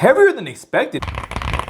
heavier than expected.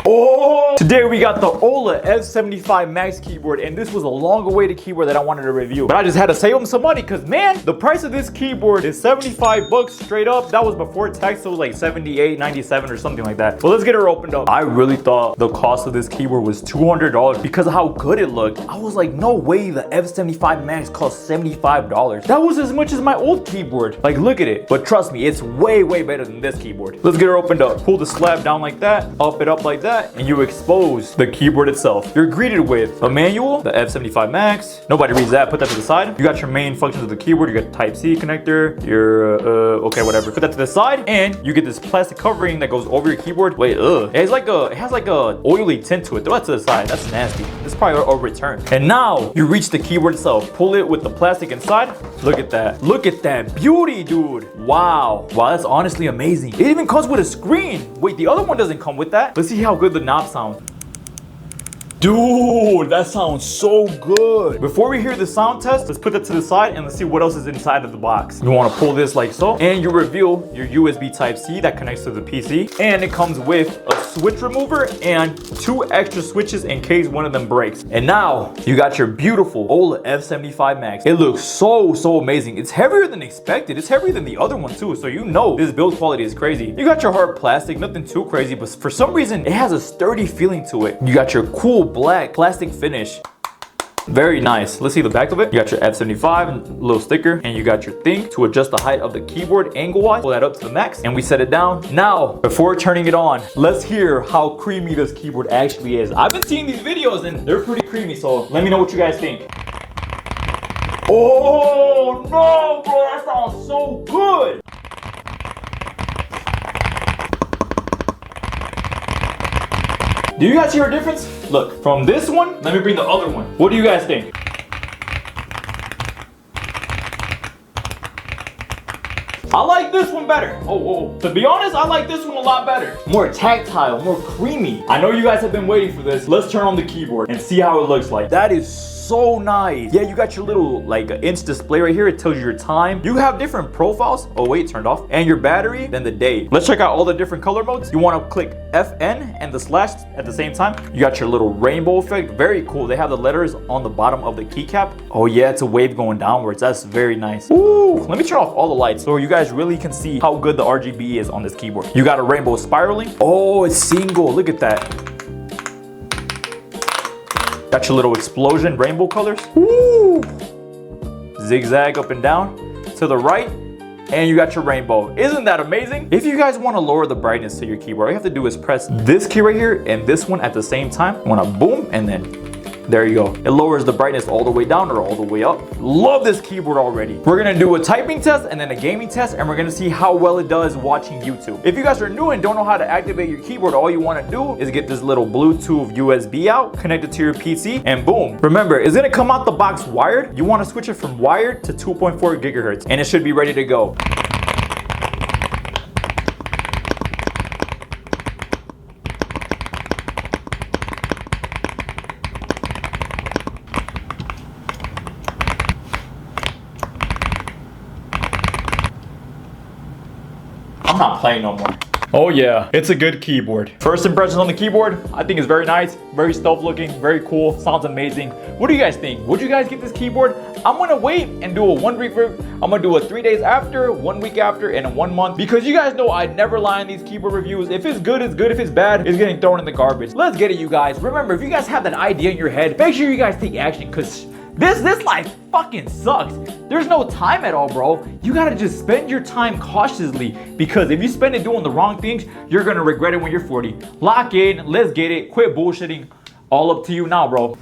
Oh! Today we got the Aula F75 Max keyboard, and this was a long-awaited keyboard that I wanted to review. But I just had to save them some money because, man, the price of this keyboard is 75 bucks straight up. That was before tax, so it was like 78, 97 or something like that. But let's get her opened up. I really thought the cost of this keyboard was $200 because of how good it looked. I was like, no way the F75 Max cost $75. That was as much as my old keyboard. Like, look at it. But trust me, it's way, way better than this keyboard. Let's get her opened up. Pull the slab down like that, up it up like that, and you expose the keyboard itself. You're greeted with a manual, the F75 Max. Nobody reads that. Put that to the side. You got your main functions of the keyboard. You got Type-C connector. Your okay, whatever. Put that to the side, and you get this plastic covering that goes over your keyboard. Wait, it has like a oily tint to it. Throw that to the side. That's nasty. This is probably a return. And now you reach the keyboard itself. Pull it with the plastic inside. Look at that. Look at that beauty, dude. Wow. Wow, that's honestly amazing. It even comes with a screen. Wait, the other one doesn't come with that. Let's see how good the knob sound. Dude, that sounds so good. Before we hear the sound test, let's put that to the side and let's see what else is inside of the box. You want to pull this like so, and you reveal your USB Type-C that connects to the PC, and it comes with a switch remover and 2 extra switches in case one of them breaks. And now you got your beautiful Aula F75 Max. It looks so amazing. It's heavier than expected. It's heavier than the other one too, so you know this build quality is crazy. You got your hard plastic, nothing too crazy, but for some reason it has a sturdy feeling to it. You got your cool black plastic finish. Very nice. Let's see the back of it. You got your F75 little sticker, and you got your thing to adjust the height of the keyboard angle-wise. Pull that up to the max, and we set it down. Now, before turning it on, let's hear how creamy this keyboard actually is. I've been seeing these videos, and they're pretty creamy, so let me know what you guys think. Oh, no, bro, that sounds so good. Do you guys hear a difference? Look, from this one, let me bring the other one. What do you guys think? I like this one better. Oh. To be honest, I like this one a lot better. More tactile, more creamy. I know you guys have been waiting for this. Let's turn on the keyboard and see how it looks like. That is so nice. Yeah, you got your little like inch display right here. It tells you your time. You have different profiles. Oh wait, turned off. And your battery, then the date. Let's check out all the different color modes. You want to click FN and the slash at the same time. You got your little rainbow effect. Very cool. They have the letters on the bottom of the keycap. Oh yeah, it's a wave going downwards. That's very nice. Ooh, let me turn off all the lights so you guys really can see how good the RGB is on this keyboard. You got a rainbow spiraling. Oh, it's single. Look at that. Got your little explosion rainbow colors. Woo! Zigzag up and down to the right, and you got your rainbow. Isn't that amazing? If you guys want to lower the brightness to your keyboard, all you have to do is press this key right here and this one at the same time. You want to boom, and then there you go. It lowers the brightness all the way down or all the way up. Love this keyboard already. We're gonna do a typing test and then a gaming test, and we're gonna see how well it does watching YouTube. If you guys are new and don't know how to activate your keyboard, all you wanna do is get this little Bluetooth USB out, connect it to your PC, and boom. Remember, it's gonna come out the box wired. You wanna switch it from wired to 2.4 gigahertz, and it should be ready to go. I'm not playing no more. Oh yeah, it's a good keyboard. First impressions on the keyboard, I think it's very nice, very stealth looking, very cool, sounds amazing. What do you guys think? Would you guys get this keyboard? I'm gonna wait and do a 1 week, I'm gonna do a 3 days after, 1 week after, and a 1 month, because you guys know I never lie in these keyboard reviews. If it's good, it's good. If it's bad, it's getting thrown in the garbage. Let's get it, you guys. Remember, if you guys have that idea in your head, make sure you guys take action, because this life fucking sucks. There's no time at all, bro. You gotta just spend your time cautiously, because if you spend it doing the wrong things, you're gonna regret it when you're 40. Lock in, let's get it, quit bullshitting. All up to you now, bro.